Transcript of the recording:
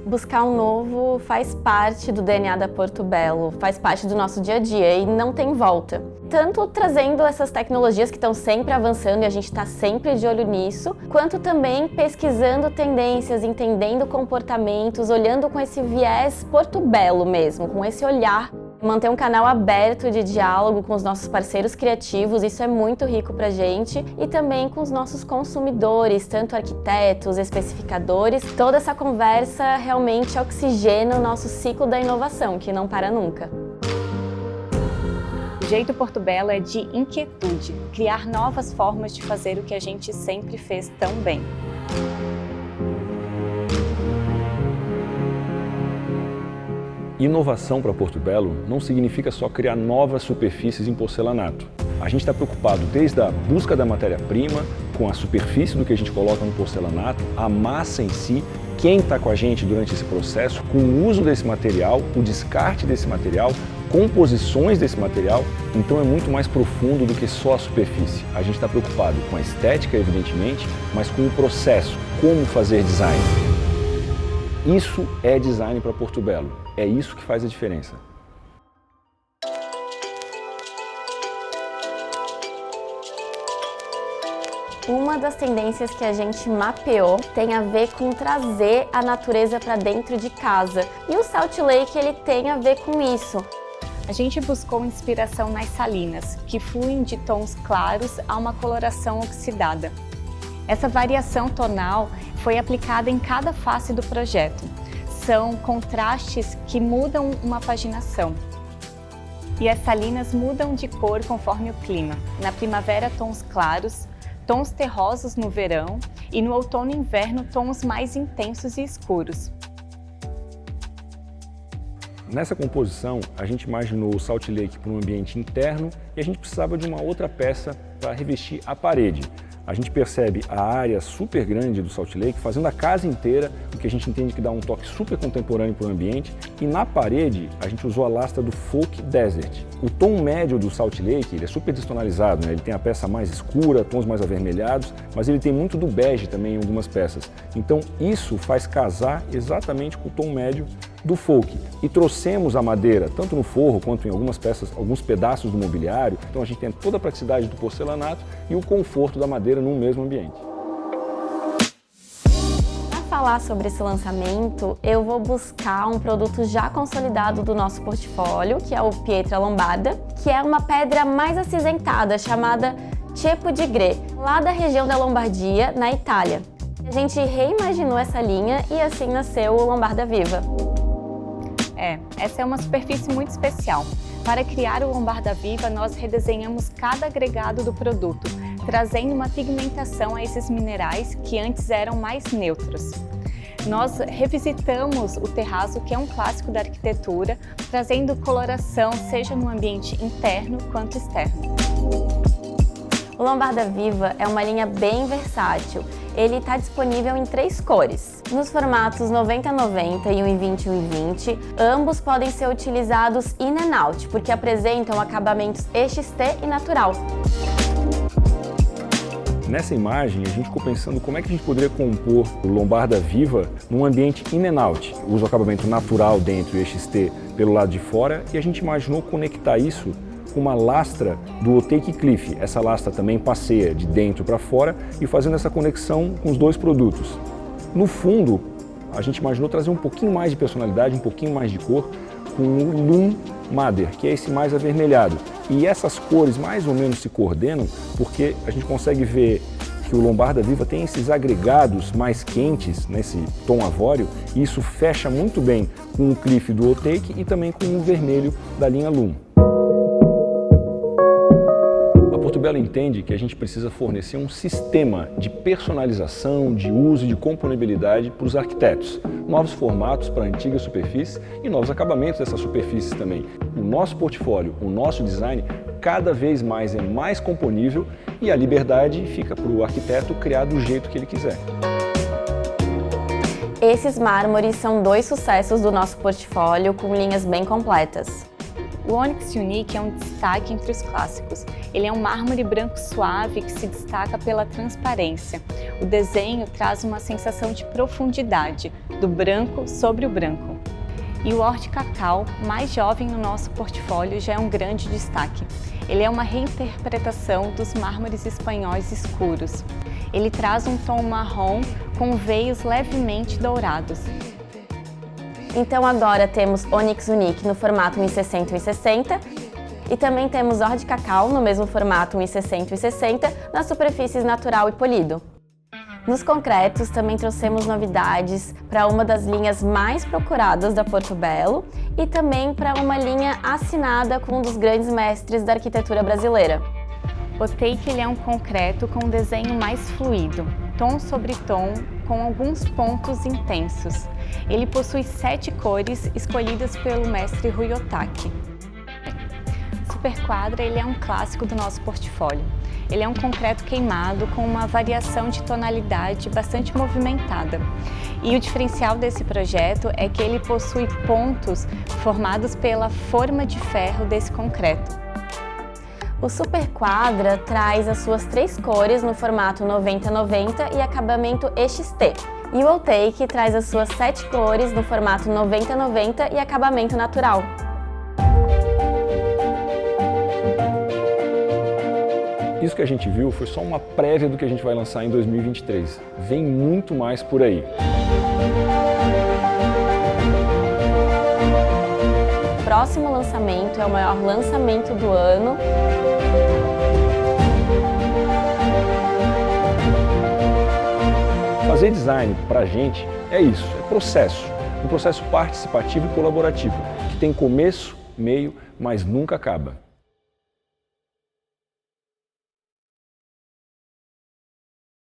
Buscar um novo faz parte do DNA da Portobello, faz parte do nosso dia a dia e não tem volta. Tanto trazendo essas tecnologias que estão sempre avançando e a gente está sempre de olho nisso, quanto também pesquisando tendências, entendendo comportamentos, olhando com esse viés Portobello mesmo, com esse olhar. Manter um canal aberto de diálogo com os nossos parceiros criativos, isso é muito rico pra gente, e também com os nossos consumidores, tanto arquitetos, especificadores. Toda essa conversa realmente oxigena o nosso ciclo da inovação, que não para nunca. O jeito Portobello é de inquietude, criar novas formas de fazer o que a gente sempre fez tão bem. Inovação para Portobello não significa só criar novas superfícies em porcelanato. A gente está preocupado desde a busca da matéria-prima, com a superfície do que a gente coloca no porcelanato, a massa em si, quem está com a gente durante esse processo, com o uso desse material, o descarte desse material, composições desse material. Então é muito mais profundo do que só a superfície. A gente está preocupado com a estética, evidentemente, mas com o processo, como fazer design. Isso é design para Portobello. É isso que faz a diferença. Uma das tendências que a gente mapeou tem a ver com trazer a natureza para dentro de casa. E o Salt Lake ele tem a ver com isso. A gente buscou inspiração nas salinas, que fluem de tons claros a uma coloração oxidada. Essa variação tonal foi aplicada em cada face do projeto. São contrastes que mudam uma paginação. E as salinas mudam de cor conforme o clima. Na primavera, tons claros, tons terrosos no verão e no outono e inverno, tons mais intensos e escuros. Nessa composição, a gente imaginou o Salt Lake para um ambiente interno e a gente precisava de uma outra peça para revestir a parede. A gente percebe a área super grande do Salt Lake fazendo a casa inteira, o que a gente entende que dá um toque super contemporâneo para o ambiente. E na parede, a gente usou a lastra do Folk Desert. O tom médio do Salt Lake ele é super destonalizado, né? Ele tem a peça mais escura, tons mais avermelhados, mas ele tem muito do bege também em algumas peças. Então isso faz casar exatamente com o tom médio do folk. E trouxemos a madeira, tanto no forro quanto em algumas peças, alguns pedaços do mobiliário. Então a gente tem toda a praticidade do porcelanato e o conforto da madeira num mesmo ambiente. Para falar sobre esse lançamento, eu vou buscar um produto já consolidado do nosso portfólio, que é o Pietra Lombarda, que é uma pedra mais acinzentada, chamada Ceppo di Gre, lá da região da Lombardia, na Itália. A gente reimaginou essa linha e assim nasceu o Lombarda Viva. Essa é uma superfície muito especial. Para criar o Lombarda Viva, nós redesenhamos cada agregado do produto, trazendo uma pigmentação a esses minerais que antes eram mais neutros. Nós revisitamos o terrazzo, que é um clássico da arquitetura, trazendo coloração seja no ambiente interno quanto externo. O Lombarda Viva é uma linha bem versátil. Ele está disponível em 3 cores. Nos formatos 90-90 e 1,20-1,20, ambos podem ser utilizados in and out, porque apresentam acabamentos EXT e natural. Nessa imagem, a gente ficou pensando como é que a gente poderia compor o Lombarda Viva num ambiente in and out. Usa o acabamento natural dentro e EXT pelo lado de fora, e a gente imaginou conectar isso com uma lastra do Otake Cliff. Essa lastra também passeia de dentro para fora e fazendo essa conexão com os dois produtos. No fundo, a gente imaginou trazer um pouquinho mais de personalidade, um pouquinho mais de cor com o Loom Madder, que é esse mais avermelhado. E essas cores mais ou menos se coordenam porque a gente consegue ver que o Lombarda Viva tem esses agregados mais quentes nesse tom avório e isso fecha muito bem com o Cliff do Otake e também com o vermelho da linha Loom. A Portobello entende que a gente precisa fornecer um sistema de personalização, de uso e de componibilidade para os arquitetos. Novos formatos para antigas superfícies e novos acabamentos dessas superfícies também. O nosso portfólio, o nosso design, cada vez mais é mais componível e a liberdade fica para o arquiteto criar do jeito que ele quiser. Esses mármores são 2 sucessos do nosso portfólio com linhas bem completas. O Onyx Unique é um destaque entre os clássicos. Ele é um mármore branco suave que se destaca pela transparência. O desenho traz uma sensação de profundidade, do branco sobre o branco. E o Or de Cacau, mais jovem no nosso portfólio, já é um grande destaque. Ele é uma reinterpretação dos mármores espanhóis escuros. Ele traz um tom marrom com veios levemente dourados. Então agora temos Onyx Unique no formato 1,60 e 1,60 e também temos Or de Cacau no mesmo formato 1,60 e 1,60 nas superfícies natural e polido. Nos concretos também trouxemos novidades para uma das linhas mais procuradas da Porto Belo e também para uma linha assinada com um dos grandes mestres da arquitetura brasileira. O Take ele é um concreto com um desenho mais fluido, tom sobre tom, com alguns pontos intensos. Ele possui 7 cores escolhidas pelo mestre Rui Otaki. Superquadra ele é um clássico do nosso portfólio. Ele é um concreto queimado com uma variação de tonalidade bastante movimentada. E o diferencial desse projeto é que ele possui pontos formados pela forma de ferro desse concreto. O Superquadra traz as suas 3 cores no formato 90-90 e acabamento EXT. E o Outtake traz as suas 7 cores no formato 90-90 e acabamento natural. Isso que a gente viu foi só uma prévia do que a gente vai lançar em 2023. Vem muito mais por aí. O próximo lançamento é o maior lançamento do ano. Fazer design pra gente é isso, é processo. Um processo participativo e colaborativo, que tem começo, meio, mas nunca acaba.